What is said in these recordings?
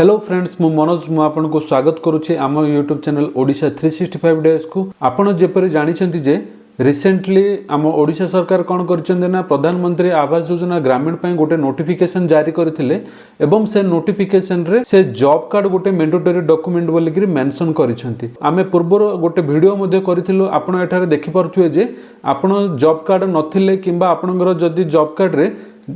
Hello friends मु मनोज मु आपको स्वागत करुच्ची आम यूट्यूब चैनल ओडिशा 365 डेज को आपण जेपरि जानिछंती जे रिसेंटली आम ओडिशा सरकार कौन कर प्रधानमंत्री आवास योजना ग्रामीण ପାଇଁ गोटे नोटिफिकेशन जारी करथिले एवं से नोटिफिकेशन रे से जॉब कार्ड गोटे मैंडेटरी डॉक्यूमेंट बोलिक मेंशन करिसेंती। आमे पूर्वर गोटे वीडियो मध्ये करथिलु आपण एठारे देखि परथुए जे आपण जॉब कार्ड नथिले किंबा आपणकर जदी जॉब कार्ड रे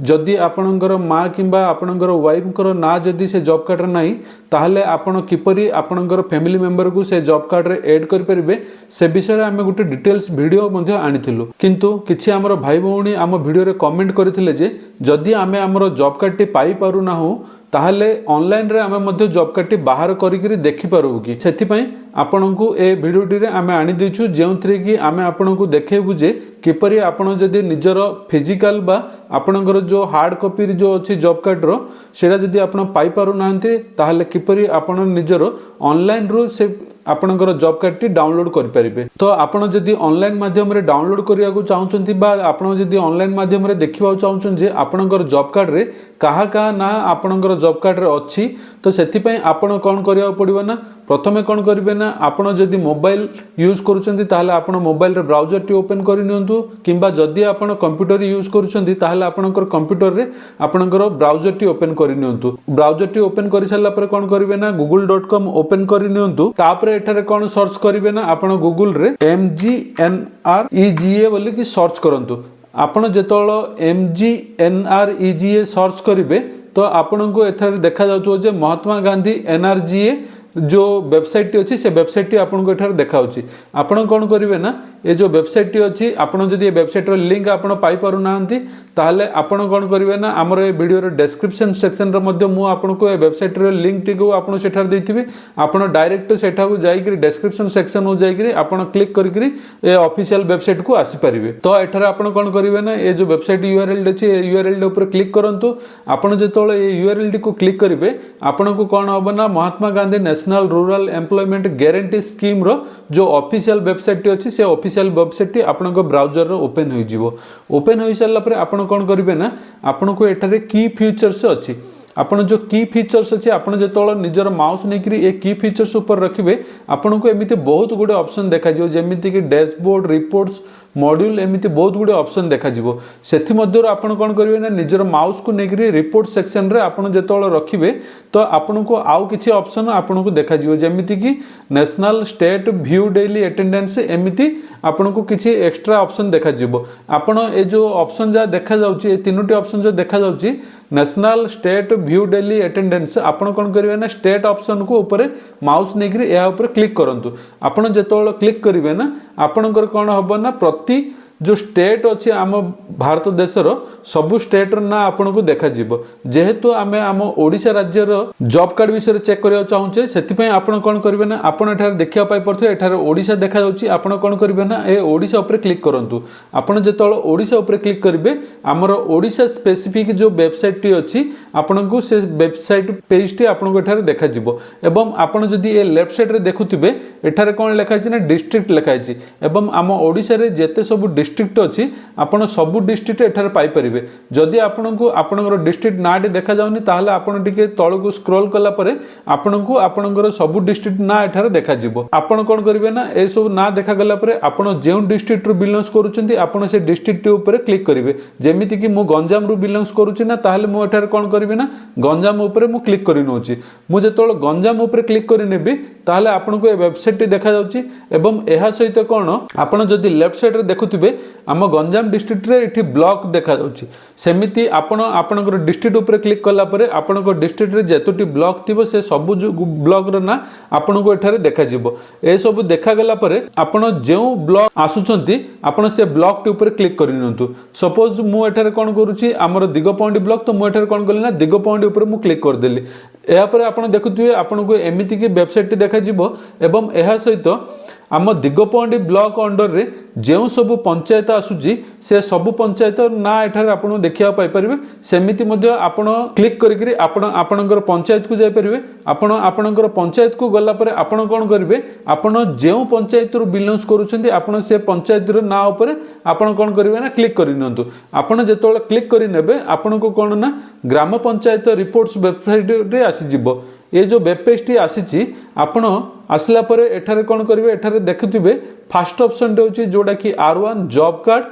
जदि आपणकर माँ किंबा आपणकर वाइफ ना जदि से जॉब कार्ड नहीं ताहले आपण किपरि आपणकर फैमिली मेंबर को से जॉब कार्ड रे ऐड कर परिबे से विषय आमे गोटे डिटेल्स वीडियो मध्ये आनिथिलु। किंतु किछि हमर भाई भौणी आम वीडियो रे कमेंट करथिले जे जदि आमे हमर जॉब कार्ड टी पाई पारु नाहु ताहले ऑनलाइन रे आमे मध्ये जॉब कार्ड टी बाहर करिकरी देखि पारु कि सेथि पई आपनकु ए वीडियो टी रे आमे आनि दिछु जेउथरे कि आमे आपनकु देखेबु जे किपरि आपण जदि निजर फिजिकल बा आपनकर जो हार्ड कॉपी जो अछि जॉब कार्ड रो सेरा जदि आपण पाई पारु नाहंती ताहले किपरि आपण निजर ऑनलाइन रो से आपनकर जॉब कार्ड टी डाउनलोड करि परिबे। तो आपण जदि ऑनलाइन माध्यम रे डाउनलोड करिया को चाहउछंती बा आपण जदि ऑनलाइन माध्यम रे देखिबा चाहउछन जे आपनकर जॉब कार्ड रे कहा ना आपनकर जॉब कार्ड रे अछि तो सेथि पई आपण कोन करिया पड़िबो ना प्रथमे कोन करिवे ना आपण जदि मोबाइल यूज करूछंती ताहले आपण मोबाइल रे ब्राउजर टी ओपन करि नियंतु किंबा जदि आपण कंप्यूटर यूज करूछंती ताहले आपनकर कंप्यूटर रे आपनकर ब्राउजर टी ओपन करि नियंतु। ब्राउजर टी ओपन करि साला पर कोन करिवे ना google.com ओपन करि नियंतु। तापरे एठारे कोन सर्च करिवे ना आपण गूगल रे MGNREGA बोली कि सर्च करंतु। आपण जेतोळ MGNREGA सर्च करिवे तो आपण को एथारे देखा जाउतो जे महात्मा गांधी NRGA जो वेबसाइट टी अछि से वेबसाइट टी आपन को एठार देखाउछि। आपण कोन करिवे ना ए जो वेबसाइट टी अछि आपण जदि ए वेबसाइट रो लिंक आपण पाई पारु नाहंती ताहले आपण कोन करिवे ना हमर ए वीडियो रो डिस्क्रिप्शन सेक्शन रे मध्ये मु आपण को ए वेबसाइट रो लिंक टी को आपण सेठार देथिबे। आपण डायरेक्ट सेठा को जाई करी डिस्क्रिप्शन सेक्शन हो जाई करी आपण क्लिक करी करी ए ऑफिशियल वेबसाइट को आसी परिबे। तो एठार आपण कोन करिवे ना ए जो वेबसाइट URL अछि ए URL ऊपर क्लिक करंतु। आपण जेतोळ ए URL टी को क्लिक करिवे आपण को कोन होबो ना Mahatma Gandhi national rural employment guarantee scheme रो जो ऑफिशियल वेबसाइट टी अछि से ऑफिशियल वेबसाइट टी आपन को ब्राउजर रो ओपन होई जिवो। ओपन होई साला पर आपन कोन करिवे ना आपन को एठारे की फीचर्स अछि आपण जो की फीचर्स अछि आपण जेतोळ निजर माउस नेकरी ए की फीचर्स ऊपर रखिबे आपण को एमिति बहुत गुडे ऑप्शन देखा जिवो जेमिति कि डैशबोर्ड रिपोर्ट्स मॉड्यूल एमिति बहुत गुडे ऑप्शन देखा जिवो। सेथि मध्यर आपण कोन करिवे ना निजर माउस को नेकरी रिपोर्ट सेक्शन रे आपण जेतोळ रखिबे तो आपण को आउ किछि ऑप्शन आपण को देखा जिवो जेमिति कि national state view daily attendance एमिति आपण को किछि एक्स्ट्रा ऑप्शन देखा जिवो। आपण ए जो ऑप्शन जा देखा जाउची ए तीनोटी ऑप्शन जो देखा जाउची national state view daily attendance आपण कोन करिवे ना स्टेट ऑप्शन को ऊपर माउस नेकरी या ऊपर क्लिक करंतु। आपण जेतोळ क्लिक करिवे ना आपणकर कोन हबो ना प्रति जो स्टेट अच्छे आम भारत देशर सबु स्टेट ना आपन को देखा जिवो। जेहेतु आमे आम ओडिशा राज्यर जॉब कार्ड विषय चेक करिया चाहूचे सेति पई आपन कोन करिवे ना आपन एठार देखिया पाई परथो एठार ओडिशा देखा जाउची आपन कोन करिवे ना ए ओडिशा ऊपर क्लिक करंतु। आपन जेतोळ ओडिशा ऊपर क्लिक करिवे हमर ओडिशा स्पेसिफिक जो वेबसाइट टी अछि आपन को से वेबसाइट पेज टी आपन को एठार देखा जिवो। एवं आपन जदि ए लेफ्ट साइड रे देखुथिबे एठार कोन लेखा अछि ना डिस्ट्रिक्ट लेखा अछि एवं आम ओडिशा रे जेते सब डिस्ट्रिक्ट अछि आपण सबु डिस्ट्रिक्ट एठार पाई परिबे। जदि आपनकु आपनकर डिस्ट्रिक्ट नाटी देखा जाउनी ताहले आपण टिके तळकु स्क्रॉल कला परे आपनकु आपनकर सबु डिस्ट्रिक्ट ना एठार देखा जिवो। आपण कोन करिवे ना ए सब ना देखा गला परे आपण जेउ डिस्ट्रिक्ट रु बिलोंग्स करूचंती आपण से डिस्ट्रिक्ट ऊपर क्लिक करिवे। जेमिति कि मु गंजाम रु बिलोंग्स करूची ना ताहले मु एठार कोन करिवे ना गंजाम ऊपर मु क्लिक करि नोची। मु जेतोळ गंजाम ऊपर क्लिक करि नेबी ताहले आपनकु ए वेबसाइट टी देखा जाउची एवं एहा सहित कोन आपण जदि लेफ्ट साइड रे देखुथिबे आम गंजाम डिस्ट्रिक्ट रे एठी ब्लॉक देखा जाउची। सेमिति आपण आपनकर डिस्ट्रिक्ट ऊपर क्लिक कला परे आपनकर डिस्ट्रिक्ट रे जेतोटी ब्लॉक थिबो से सब ब्लॉक रो ना आपण को एठारे देखा जिवो। ए सब देखा गला परे आपण जेउ ब्लॉक आसुचंती आपण से ब्लॉक टी ऊपर क्लिक करि नंतु। सपोज मु एठारे कोन करूची हमर दिगपहंडी ब्लॉक तो मु एठारे कोन करली ना दिगपहंडी ऊपर मु क्लिक कर देली। एहा परे आपण देखुथिबे आपण को एमिति कि वेबसाइट टी देखा जिवो एवं एहा सहित आम दिगपहंडी ब्लॉक अंडर रे जेउ सब पंचायत आसुची से सब पंचायत ना एठार आपण देखिया पाई परिबे। सेमिति मध्ये आपण क्लिक करि करी आपण आपणकर पंचायत को जाय परिबे। आपण आपणकर पंचायत को गला परे आपण कोन करिवे आपण जेउ पंचायत रु बिलोंग्स करूचंती आपण से पंचायत रो ना ऊपर आपण कोन करिवे ना क्लिक करि नंतु। आपण जेतोळ क्लिक करि नेबे आपण को कोन ना ग्राम पंचायत रिपोर्ट्स वेबसाइट रे आसी जिवो। ये जो वेब पेज टी आसी आपण आसला परे एठारे कौन करेंगे एठारे देखुथिबे फास्ट ऑप्शन होची जोड़ा कि R1 जॉब कार्ड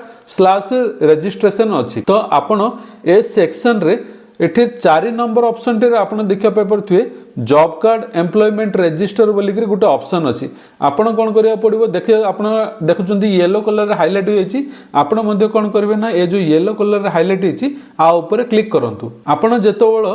/रजिस्ट्रेशन अच्छी तो आपण ए सेक्शन रे एठी 4 नंबर ऑप्शन टे आपण देखिया पेपर थुए जॉब कार्ड एम्प्लॉयमेंट रजिस्टर बोली कि गोटे ऑप्शन अच्छी आपण कौन करिया पड़िबो देखिए आपण देखुचंती येलो कलर रे हाइलाइट होईची आपण मध्ये कौन करिवे ना ए जो येलो कलर रे हाइलाइट होईची आ ऊपर क्लिक करंतु आपण जेतोबळ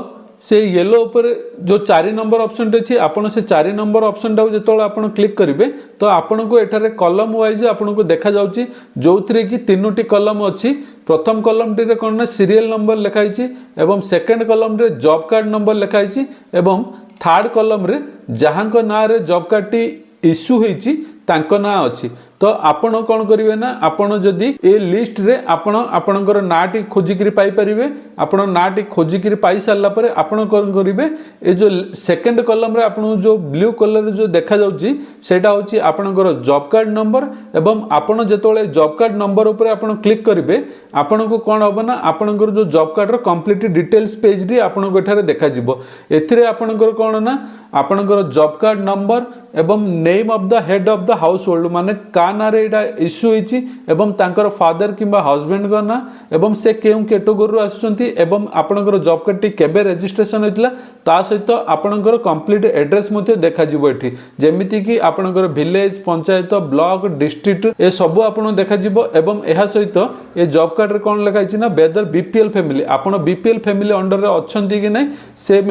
से येलो ऊपर जो 4 नंबर ऑप्शन अच्छी आपण से 4 नंबर ऑप्शन टाउ जेतोबळ आपण क्लिक करिवे तो आपण को एठारे कॉलम वाइज आपण को देखा जाउची जोथरे कि तीनोटी कॉलम अच्छी प्रथम कॉलम टी रे कोन ना सीरियल नंबर लिखाइची एवं सेकंड कॉलम रे जॉब कार्ड नंबर लिखाइची एवं थर्ड कॉलम रे जहां को ना रे जॉब कार्ड टी इश्यू होईची तांको ना अच्छी तो आपण कौन करिवे ना आपण जदि ए लिस्ट रे आपण आपणकर नाटी खोजिकी पाई परिवे आपण नाटी खोजिकी पाई सारला परे आपण कौन करिवे ए जो सेकंड कॉलम रे आपण जो ब्लू कलर जो देखा जाउची सेटा होची आपणकर जॉब कार्ड नंबर एवं आपण जेतोले जॉब कार्ड नंबर ऊपर आपण क्लिक करिवे आपण को कोन होबो ना आपणकर जो जॉब कार्ड रो कंप्लीट डिटेल्स पेज रे आपण को एठारे देखा जिवो एथिरे आपणकर कोन ना आपणकर जॉब कार्ड नंबर एवं name of the head of the house hold माने का ना रे एटा इश्यू होईची एवं तांकर फादर किंबा हस्बैंड को ना एवं से केउ कैटेगरी रो आसुचंती एवं आपणकर जॉब कार्ड टी केबे रजिस्ट्रेशन होइतला ता सहित आपणकर कंप्लीट एड्रेस मध्ये देखा जिवो एठी जेमिति कि आपणकर विलेज पंचायत ब्लॉक डिस्ट्रिक्ट ए सब आपण देखा जिवो एवं एहा सहित ए जॉब कार्ड रे कोन लिखाइची ना वेदर बीपीएल फैमिली आपण बीपीएल फैमिली अंडर रे अछंती कि नै से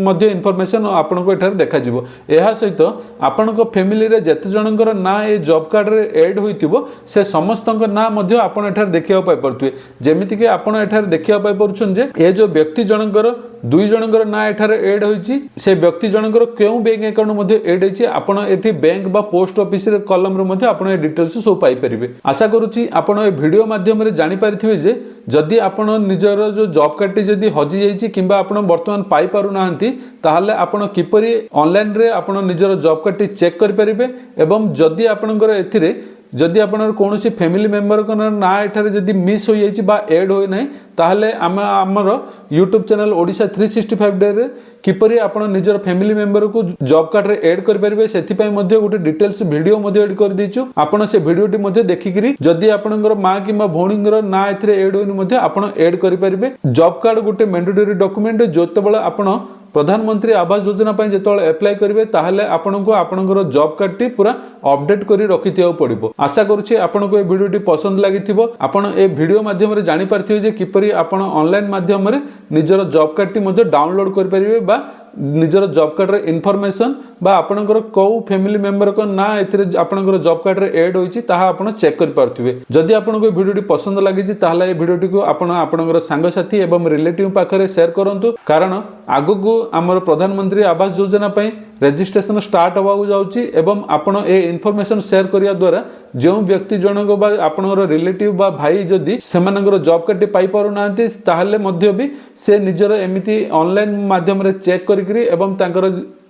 मध्ये इंफॉर्मेशन आपण को एठार देखा जिवो एहा सहित आपण को फैमिली रे जते जनकर ना ए जॉब कार्ड रे ऐड होइतिबो से समस्तक ना मध्ये आपण एठार देखिया पाई परथुए जेमिति कि आपण एठार देखिया पाई परछन जे ए जो व्यक्ति जनकर दुई जनकर ना एठार ऐड होइची से व्यक्ति जनकर केउ बैंक अकाउंट मध्ये ऐड होइची आपण एठी बैंक बा पोस्ट ऑफिस रे कॉलम रे मध्ये आपण ए डिटेल्स सो पाई परिबे आशा करूची आपण ए वीडियो माध्यम रे जानि पारिथिबे जे जदि आपण निजर जो जॉब कार्ड टी जदि हजि जाइची किंबा आपण वर्तमान पाई पारु नाहंती ताहाले आपण किपरि ऑनलाइन रे आपण निजर जॉब कार्ड टी चेक करि परिबे एवं जदि आपणकर एथिरे जदि आपनर कोनोसी फैमिली मेंबर को ना एठारे जदि मिस हो जाइछि बा ऐड होय नै ताहले हमर YouTube चैनल ओडिशा 365 डे रे किपरि आपण निजर फैमिली मेंबर को जॉब कार्ड रे ऐड कर परिबे सेति पय मध्ये गोटे डिटेल्स वीडियो मध्ये ऐड कर दिछु आपण से वीडियो टी मध्ये देखिकरी जदि आपनकर मां किबा भौणींगर ना एथिरे ऐड होय मध्ये आपण ऐड कर परिबे जॉब कार्ड गोटे मैंडेटरी डॉक्यूमेंट जोतबेला आपण प्रधानमंत्री आवास योजना पाई जेतोले अप्लाई करिवे ताहले आपनको आपनकर जॉब कार्ड टी पूरा अपडेट करी रखिथियो पड़िबो आशा करूछि आपनको ए वीडियो टी पसंद लागिथिबो आपण ए वीडियो माध्यम रे जानि पारथियो जे किपरि आपण ऑनलाइन माध्यम रे निजर जॉब कार्ड टी मध्ये डाउनलोड कर परिबे बा निजर जॉब कार्ड रे इन्फॉर्मेशन बा आपनकर को फैमिली मेंबर को ना एथिरे आपनकर जॉब कार्ड रे ऐड होईची ताहा आपण चेक कर पारथिबे जदि आपनको ए वीडियो टी पसंद लागिछि ताहले ए वीडियो टी को आपण आपनकर संग साथी एवं रिलेटिव पाखरे शेयर करंतु कारण आगु हमर प्रधानमंत्री आवास योजना पाई रजिस्ट्रेशन स्टार्ट होबाकू जाउची एवं आपण ए इन्फॉर्मेशन शेयर करिया द्वारा जो व्यक्ति जनक बा आपनकर रिलेटिव बा भाई जदि सेमानकर जॉब कार्ड टी पाई पारु नांती ताहले मध्ये भी से निजर एमिति ऑनलाइन माध्यम रे चेक करिकरी एवं तांकर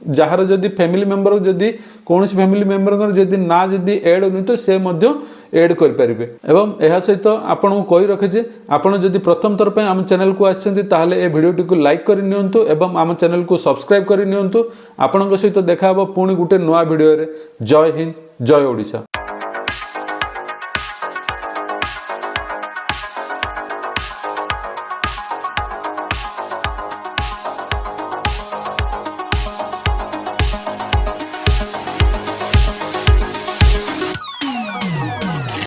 जहार जदि फैमिली मेंबर जदि कोनोसी फैमिली मेंबर जदि ना जदि ऐड होनी तो से मध्ये ऐड कर परिबे एवं एहा सहित आपण को कहि रखे जे आपण जदि प्रथम थर पे हम चैनल को आछंती ताहले ए वीडियो टी को लाइक करि नियंतु एवं हम चैनल को सब्सक्राइब करि नियंतु आपण को सहित देखा हो पुणी गुटे नवा वीडियो रे जय हिंद जय ओडिशा।